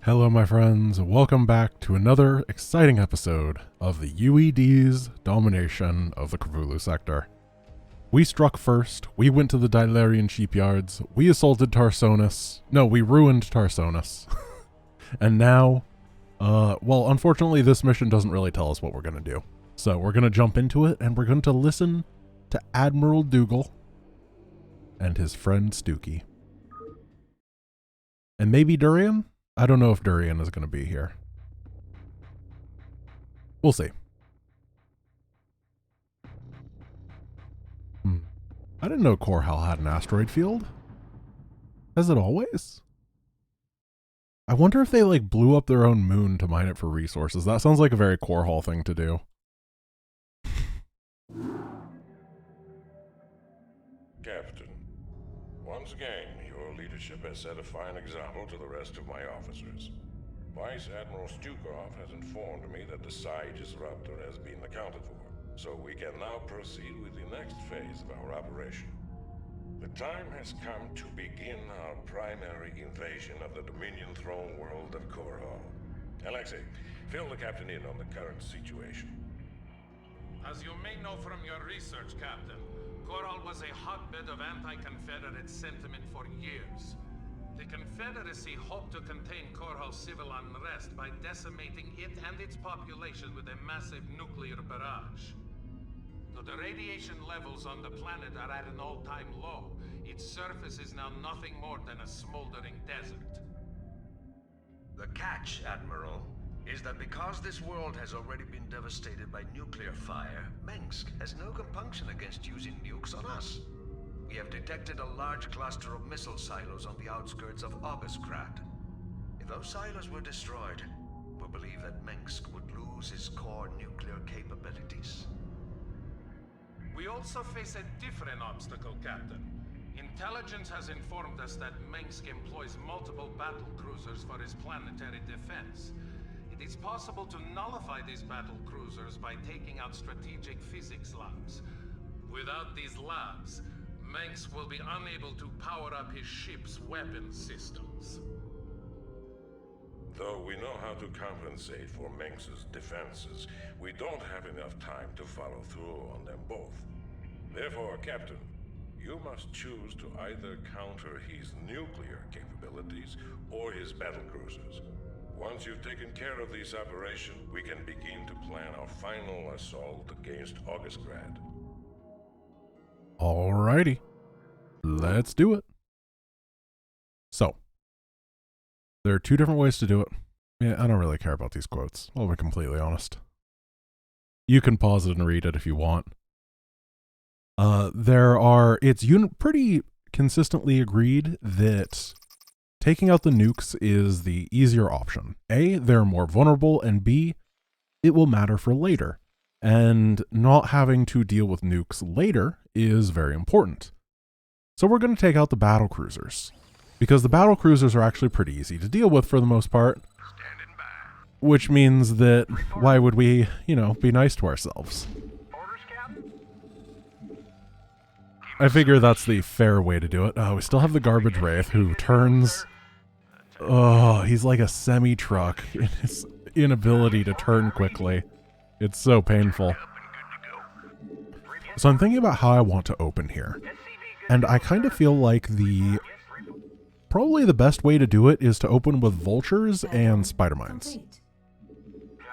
Hello my friends, welcome back to another exciting episode of the UED's domination of the Cthulhu sector. We struck first, we went to the Dylarian shipyards, we assaulted Tarsonis, no, we ruined Tarsonis. And now, well, unfortunately this mission doesn't really tell us what we're going to do. So we're going to jump into it and we're going to listen to Admiral Dougal and his friend Stooky. And maybe Durian? I don't know if Durian is going to be here. We'll see. I didn't know Korhal had an asteroid field. Has it always? I wonder if they like blew up their own moon to mine it for resources. That sounds like a very Korhal thing to do. Captain, once again, your leadership has set a fine example to the rest of my officers. Vice Admiral Stukov has informed me that the Psi disruptor has been accounted for, so we can now proceed with the next phase of our operation. The time has come to begin our primary invasion of the Dominion throne world of Korhal. Alexei, fill the captain in on the current situation. As you may know from your research, Captain, Korhal was a hotbed of anti-Confederate sentiment for years. The Confederacy hoped to contain Korhal's civil unrest by decimating it and its population with a massive nuclear barrage. Though the radiation levels on the planet are at an all-time low, its surface is now nothing more than a smoldering desert. The catch, Admiral, is that because this world has already been devastated by nuclear fire, Mengsk has no compunction against using nukes on us. We have detected a large cluster of missile silos on the outskirts of Augustgrad. If those silos were destroyed, we believe that Mengsk would lose his core nuclear capabilities. We also face a different obstacle, Captain. Intelligence has informed us that Mengsk employs multiple battle cruisers for his planetary defense. It is possible to nullify these battle cruisers by taking out strategic physics labs. Without these labs, Mengsk will be unable to power up his ship's weapon systems. Though we know how to compensate for Mengsk's defenses, we don't have enough time to follow through on them both. Therefore, Captain, you must choose to either counter his nuclear capabilities or his battle cruisers. Once you've taken care of this operation, we can begin to plan our final assault against Augustgrad. Alrighty. Let's do it. So, there are two different ways to do it. Yeah, I don't really care about these quotes. I'll be completely honest. You can pause it and read it if you want. It's pretty consistently agreed that taking out the nukes is the easier option. A, they're more vulnerable, and B, it will matter for later. And not having to deal with nukes later is very important. So we're going to take out the battle cruisers, because the battle cruisers are actually pretty easy to deal with for the most part. Standing by. Which means that why would we, be nice to ourselves? Orders, Captain? I figure that's the fair way to do it. Oh, we still have the garbage wraith who turns. Oh, he's like a semi-truck in his inability to turn quickly. It's so painful. So I'm thinking about how I want to open here. And I kind of feel like probably the best way to do it is to open with vultures and spider mines.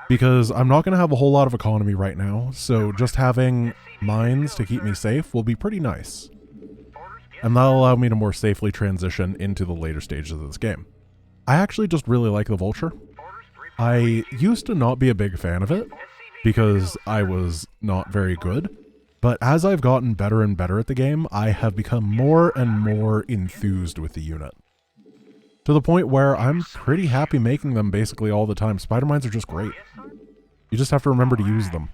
Because I'm not going to have a whole lot of economy right now, so just having mines to keep me safe will be pretty nice. And that'll allow me to more safely transition into the later stages of this game. I actually just really like the vulture. I used to not be a big fan of it, because I was not very good. But as I've gotten better and better at the game, I have become more and more enthused with the unit. To the point where I'm pretty happy making them basically all the time. Spider mines are just great. You just have to remember to use them.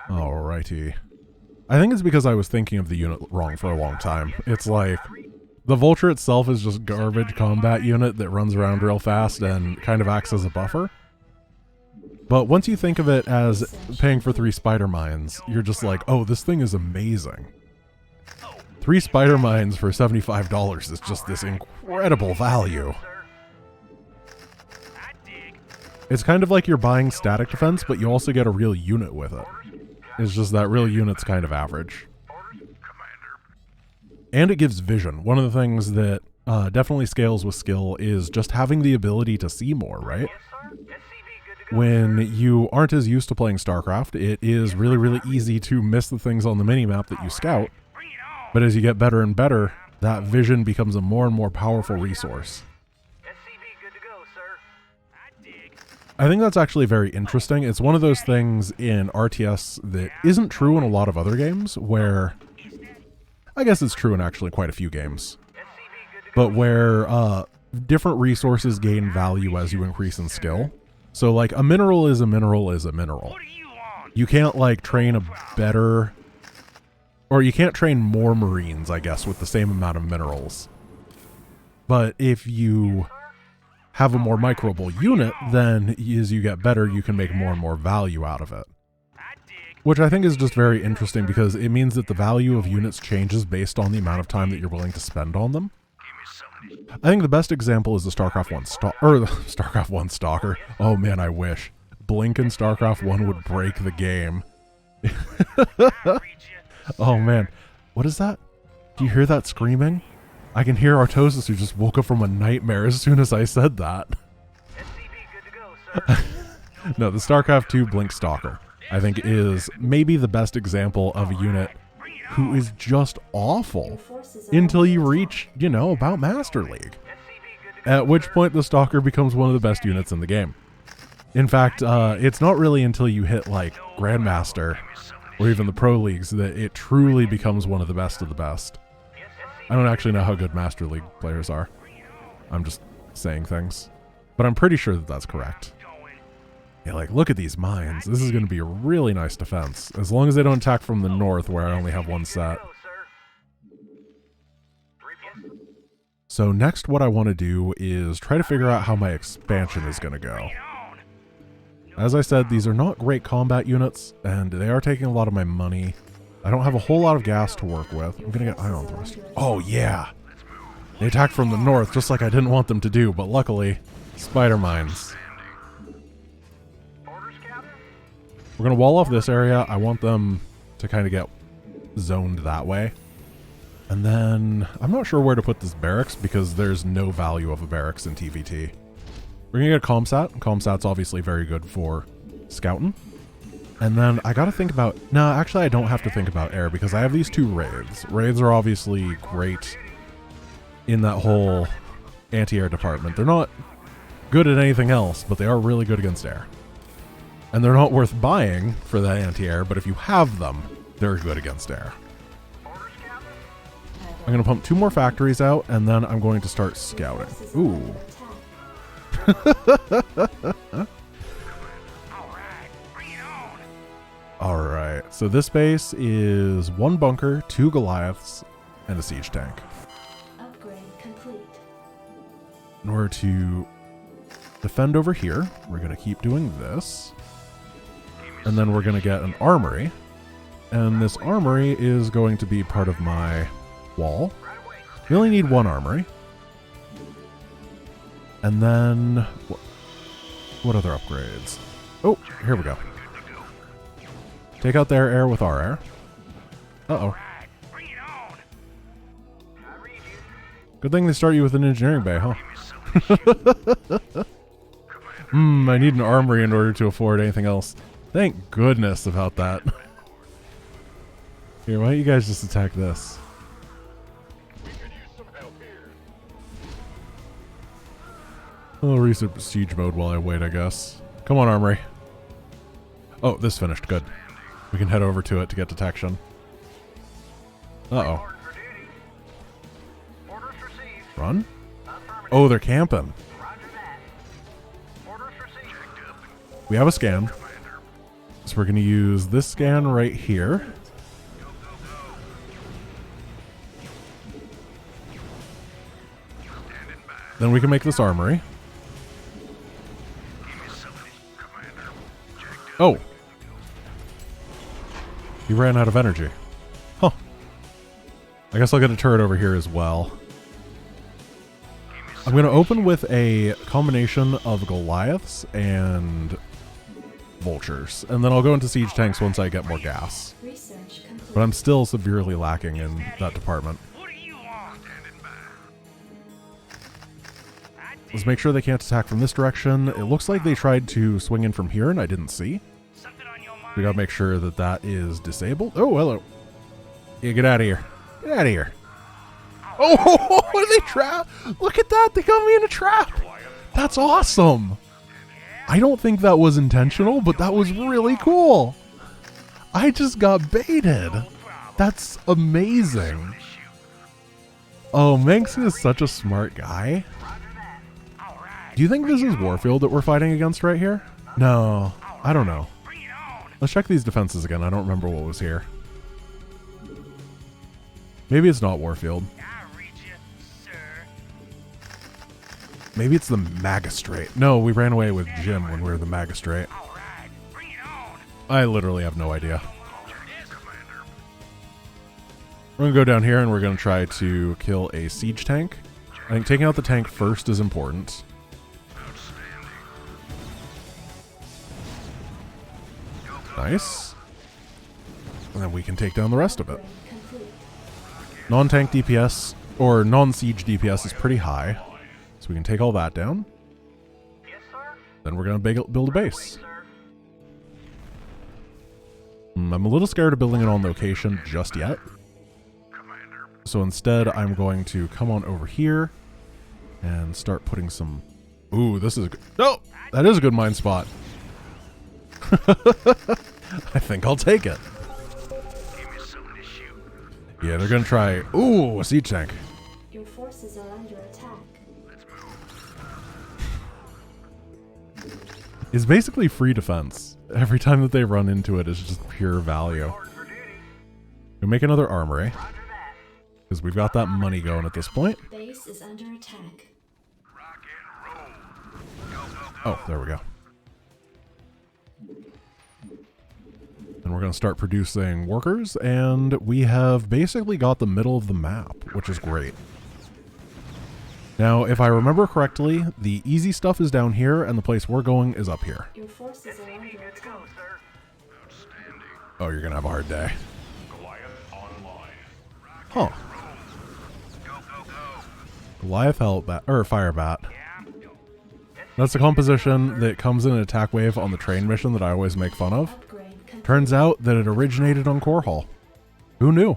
Alrighty. I think it's because I was thinking of the unit wrong for a long time. It's like, the vulture itself is just garbage combat unit that runs around real fast and kind of acts as a buffer. But once you think of it as paying for 3 spider mines, you're just like, oh, this thing is amazing. 3 spider mines for $75 is just this incredible value. It's kind of like you're buying static defense, but you also get a real unit with it. It's just that real unit's kind of average. And it gives vision. One of the things that definitely scales with skill is just having the ability to see more, right? When you aren't as used to playing StarCraft, it is really, really easy to miss the things on the minimap that you scout. But as you get better and better, that vision becomes a more and more powerful resource. I think that's actually very interesting. It's one of those things in RTS that isn't true in a lot of other games, where... I guess it's true in actually quite a few games. But where different resources gain value as you increase in skill. So, like, a mineral is a mineral is a mineral. You can't, like, train a better... Or you can't train more Marines, I guess, with the same amount of minerals. But if you have a more microable unit, then as you get better, you can make more and more value out of it. Which I think is just very interesting because it means that the value of units changes based on the amount of time that you're willing to spend on them. I think the best example is the StarCraft 1 StarCraft 1 Stalker. Oh man, I wish. Blink in StarCraft 1 would break the game. Oh man, what is that? Do you hear that screaming? I can hear Artosis, who just woke up from a nightmare as soon as I said that. No, the StarCraft 2 Blink Stalker, I think, is maybe the best example of a unit who is just awful until you reach, you know, about Master League. At which point the Stalker becomes one of the best units in the game. In fact, it's not really until you hit, like, Grandmaster or even the Pro Leagues that it truly becomes one of the best of the best. I don't actually know how good Master League players are. I'm just saying things. But I'm pretty sure that that's correct. Yeah, like, look at these mines. This is going to be a really nice defense. As long as they don't attack from the north, where I only have one set. So next what I want to do is try to figure out how my expansion is going to go. As I said, these are not great combat units, and they are taking a lot of my money. I don't have a whole lot of gas to work with. I'm going to get ion thrusters. Oh, yeah! They attacked from the north, just like I didn't want them to do, but luckily, spider mines. We're going to wall off this area. I want them to kind of get zoned that way. And then, I'm not sure where to put this barracks, because there's no value of a barracks in TVT. We're going to get a ComSat. ComSat's obviously very good for scouting. And then I got to think about... No, actually I don't have to think about air because I have these 2 raids. Raids are obviously great in that whole anti-air department. They're not good at anything else, but they are really good against air. And they're not worth buying for that anti-air, but if you have them, they're good against air. I'm going to pump 2 more factories out, and then I'm going to start scouting. Ooh. Alright, so this base is 1 bunker, 2 Goliaths, and a siege tank. Upgrade complete. In order to defend over here, we're going to keep doing this. And then we're going to get an armory. And this armory is going to be part of my wall. We only need 1 armory. And then... What other upgrades? Oh, here we go. Take out their air with our air. Uh-oh. Good thing they start you with an engineering bay, huh? I need an armory in order to afford anything else. Thank goodness about that. Here, why don't you guys just attack this? I'll reset siege mode while I wait, I guess. Come on, armory. Oh, this finished. Good. We can head over to it to get detection. Uh-oh. Run? Oh, they're camping. We have a scan. So we're going to use this scan right here. Then we can make this armory. Oh. He ran out of energy. Huh. I guess I'll get a turret over here as well. I'm going to open with a combination of Goliaths and Vultures, and then I'll go into siege tanks once I get more gas. Research complete. But I'm still severely lacking in that department. Let's make sure they can't attack from this direction. It looks like they tried to swing in from here and I didn't see. We gotta make sure that that is disabled. Oh, hello. Yeah, get out of here. Get out of here. Oh, what are they trap? Look at that. They got me in a trap. That's awesome. I don't think that was intentional, but that was really cool. I just got baited. That's amazing. Oh, Manx is such a smart guy. Do you think this is Warfield that we're fighting against right here? No, I don't know. Let's check these defenses again. I don't remember what was here. Maybe it's not Warfield. Maybe it's the Magistrate. No, we ran away with Jim when we were the Magistrate. I literally have no idea. We're going to go down here and we're going to try to kill a siege tank. I think taking out the tank first is important. Nice. And then we can take down the rest of it. Non-tank DPS, or non-siege DPS is pretty high. So we can take all that down. Then we're going to build a base. I'm a little scared of building it on location just yet. So instead, I'm going to come on over here and start putting some... Ooh, this is... Oh! That is a good mine spot. I think I'll take it. Yeah, they're going to try... Ooh, a siege tank. Your forces are under attack. It's basically free defense. Every time that they run into it, it's just pure value. We'll make another armory. Because we've got that money going at this point. Base is under attack. Oh, there we go. And we're going to start producing workers, and we have basically got the middle of the map, which is great. Now, if I remember correctly, the easy stuff is down here, and the place we're going is up here. Your forces are under attack. Oh, you're going to have a hard day. Huh. Goliath Fire Bat. That's the composition that comes in an attack wave on the train mission that I always make fun of. Turns out that it originated on Core Hall. Who knew?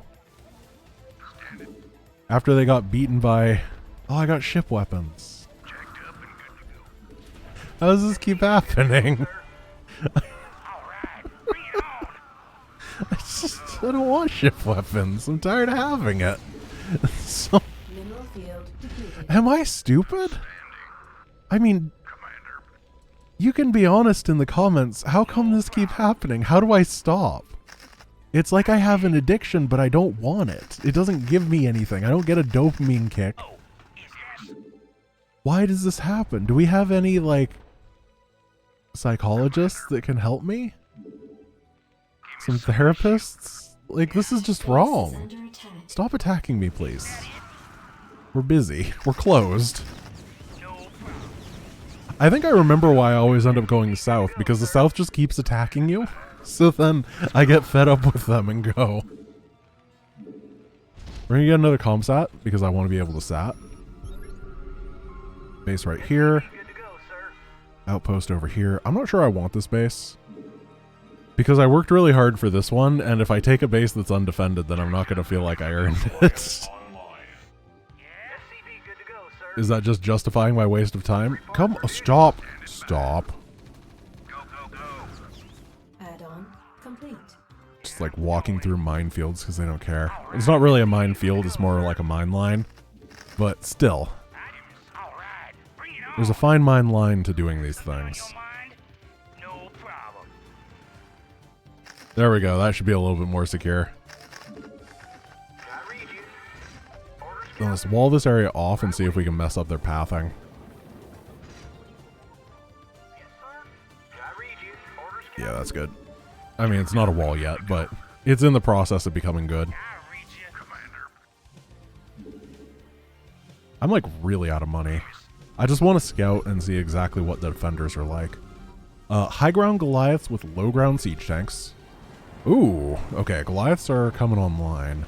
After they got beaten by... Oh, I got ship weapons. How does this keep happening? I don't want ship weapons. I'm tired of having it. So, am I stupid? I mean... You can be honest in the comments. How come this keeps happening? How do I stop? It's like I have an addiction, but I don't want it. It doesn't give me anything. I don't get a dopamine kick. Why does this happen? Do we have any, like, psychologists that can help me? Some therapists? Like, this is just wrong. Stop attacking me, please. We're busy. We're closed. I think I remember why I always end up going south, because the south just keeps attacking you. So then I get fed up with them and go. We're gonna get another comsat, because I want to be able to sat. Base right here. Outpost over here. I'm not sure I want this base. Because I worked really hard for this one, and if I take a base that's undefended, then I'm not going to feel like I earned it. Is that just justifying my waste of time? Come, stop. Stop. Add-on complete. Just like walking through minefields because they don't care. It's not really a minefield, it's more like a mine line. But still. There's a fine mine line to doing these things. There we go, that should be a little bit more secure. Then let's wall this area off and see if we can mess up their pathing. Yeah, that's good. I mean, it's not a wall yet, but it's in the process of becoming good. I'm like really out of money. I just want to scout and see exactly what the defenders are like. High ground Goliaths with low ground siege tanks. Ooh, okay, Goliaths are coming online.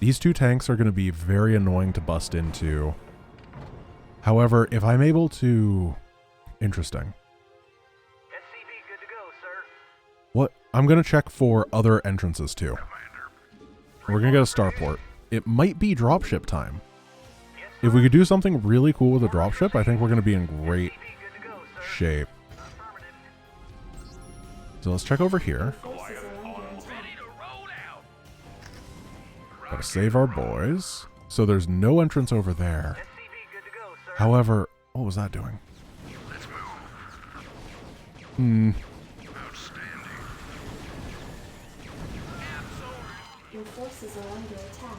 These two tanks are going to be very annoying to bust into. However, if I'm able to... Interesting. SCV good to go, sir. What? I'm going to check for other entrances too. We're going to get a starport. It might be dropship time. If we could do something really cool with a dropship, I think we're going to be in great Good to go, sir. shape. So let's check over here. Forces are under attack. Gotta save our boys. So there's no entrance over there. SCV good to go, sir. However, what was that doing? Your forces are under attack.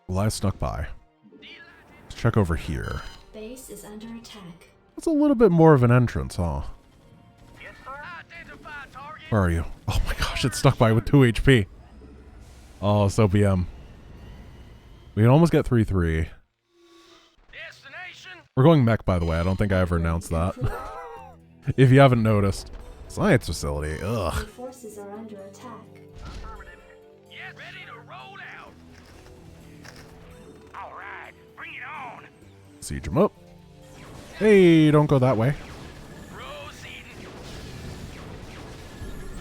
Goliath snuck by. Let's check over here. Base is under attack. That's a little bit more of an entrance, huh? Yes, sir. Identify target. Where are you? Oh my gosh, it stuck by with 2 HP. Oh, so BM. We can almost get 3-3. Destination. We're going mech, by the way. I don't think I ever announced that. If you haven't noticed. Science facility. Ugh. Your forces are under attack. Affirmative. Yes, ready to roll out. All right, bring it on. Siege him up. Hey, don't go that way. Proceeding.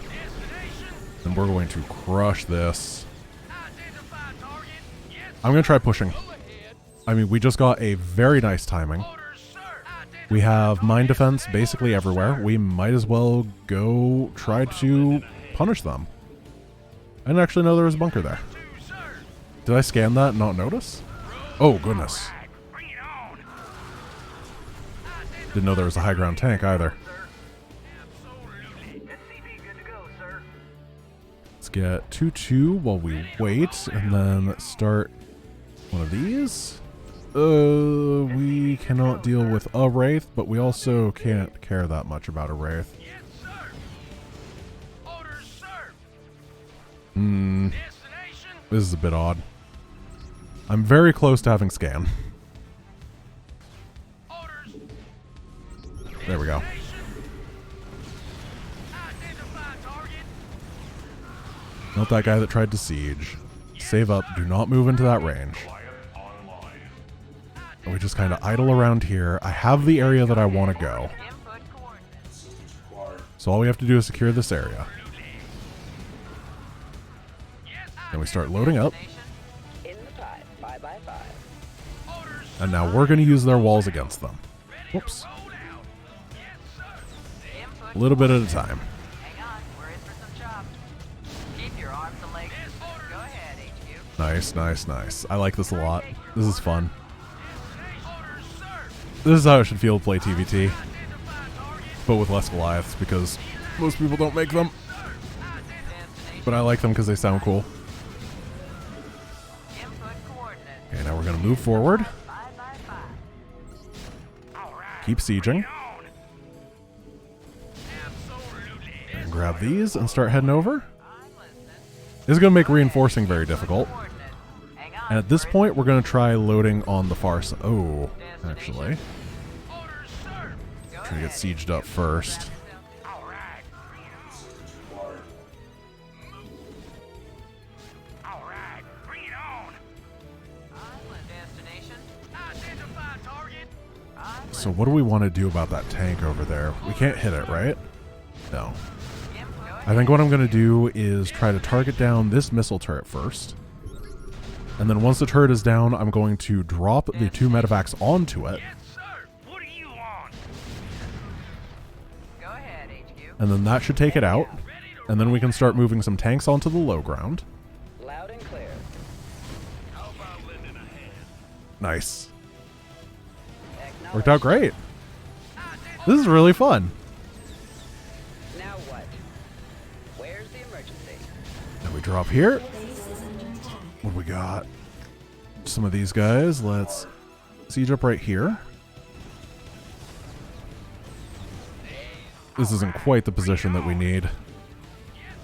Destination. And we're going to crush this. Identify target. Yes. I'm going to try pushing. Go ahead. I mean, we just got a very nice timing. Orders, sir. Identify We have mine defense basically everywhere. We might as well go try to punish them. I didn't actually know there was a bunker there. two, sir. Did I scan that and not notice? Oh, goodness. Bring it on. Didn't know there was a high ground tank either. Absolutely. SCV good to go, sir. Let's get 2-2 while we wait, and then start one of these. We cannot deal with a Wraith, but we also can't care that much about a Wraith. Yes, sir. Orders, sir. Hmm, Destination. this is a bit odd. I'm very close to having scan. Orders. There we go. Identify target. Not that guy that tried to siege. Save up, do not move into that range. And we just kind of idle around here. I have the area that I want to go. Input coordinates. So all we have to do is secure this area. Yes. Then we start loading up. In the pipe, 5x5. Orders. And now we're going to use their walls against them. Whoops. Roll out. Yes, sir. Input. A little bit at a time. Hang on, we're in for some chops. Keep your arms and legs. Go ahead, HQ. Nice, nice, nice. I like this a lot. This is fun. Orders, sir. This is how it should feel to play TVT, Identify target. but with less Goliaths because most people don't make them. Destination. But I like them because they sound cool. Input coordinates. Okay, now we're going to move forward. 5x5. All right. Keep sieging. On. Absolutely. And grab these and start heading over. I'm listening. This is going to make reinforcing very difficult. Coordinates. Hang on. And at this point, we're going to try loading on the far side. Oh, actually. Orders, sir. Go Try to get ahead. sieged up first. All right. All right. Bring it on. Island destination. Identify target. Island. So what do we want to do about that tank over there? We can't hit it, right? No. Input. I think what I'm going to do is try to target down this missile turret first. And then once the turret is down, I'm going to drop the 2 medevacs onto it. Yes, sir. What do you want? Go ahead, HQ. And then that should take it out. And then we can start moving some tanks onto the low ground. Loud and clear. How about lending a hand? Nice. Acknowledge. Worked out great. This is really fun. Now what? Where's the emergency? And we drop here. Base is under attack. What do we got? Some of these guys. Let's siege up right here. This isn't quite the position that we need.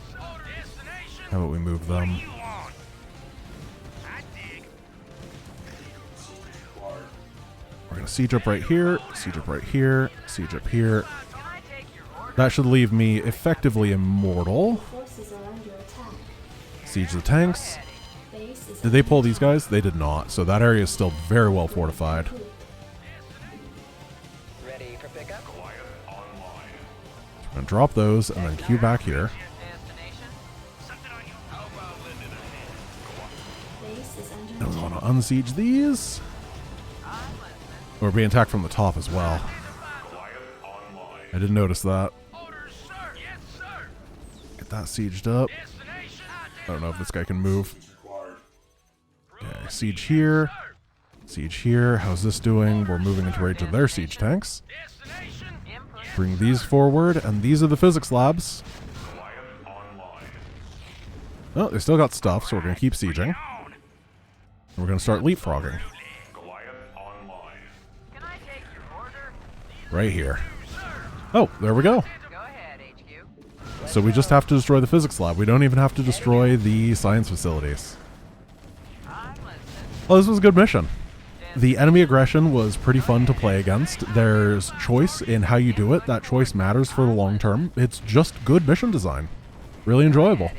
Destination. How about we move them? You want? I dig. gonna siege up right here, siege up right here, siege up here. Can I take your order? That should leave me effectively immortal. Forces are under attack. Siege the tanks. Base is Did they pull these guys? They did not, so that area is still very well fortified. Ready for pickup? I'm gonna drop those and then queue back here. Destination? Something on you. How about lending a hand? base is under And we attack. want to unsiege these. I'm listening. We're being attacked from the top as well. I did notice that. Orders, sir. Yes, sir. Get that sieged up. Destination. I don't know if this guy can move. Okay, siege here. Siege here. How's this doing? We're moving into range of their siege tanks. Destination. Input. Bring these forward, and these are the physics labs. Oh, they still got stuff, so we're going to keep sieging. On. We're going to start leapfrogging. Can I take your order? Right here. Oh, there we go. Go ahead, HQ. So we just have to destroy the physics lab. We don't even have to destroy the science facilities. I'm listening. Oh, this was a good mission. The enemy aggression was pretty fun to play against. There's choice in how you do it. That choice matters for the long term. It's just good mission design. Really enjoyable. HQ.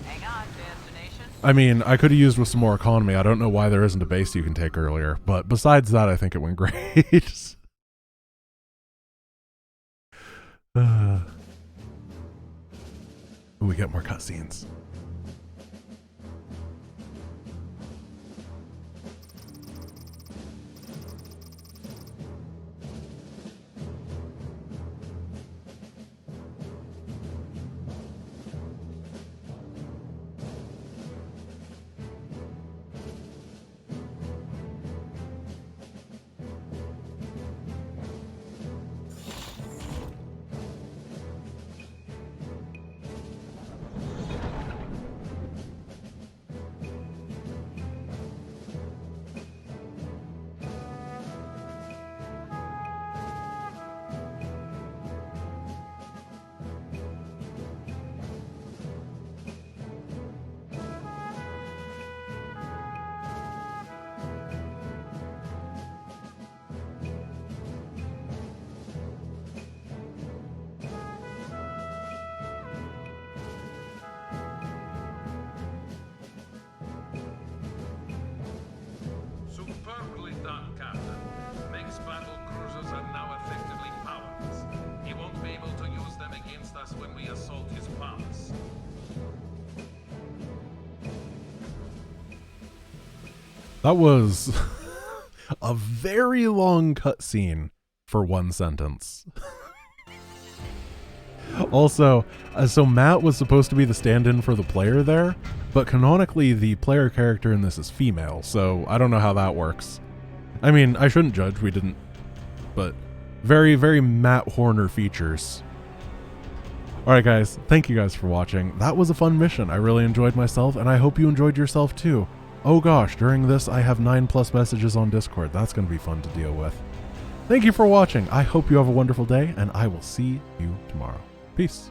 Hang on, destination. I mean, I could have used with some more economy. I don't know why there isn't a base you can take earlier. But besides that, I think it went great. We get more cutscenes. Superbly done, Captain. Meng's battle cruisers are now effectively powerless. He won't be able to use them against us when we assault his palace. That was a very long cutscene for one sentence. Also, so Matt was supposed to be the stand-in for the player there, but canonically the player character in this is female, so I don't know how that works. I mean, I shouldn't judge, we didn't, but very, very Matt Horner features. Alright guys, thank you guys for watching. That was a fun mission. I really enjoyed myself, and I hope you enjoyed yourself too. Oh gosh, during this I have 9+ messages on Discord. That's going to be fun to deal with. Thank you for watching. I hope you have a wonderful day, and I will see you tomorrow. Peace.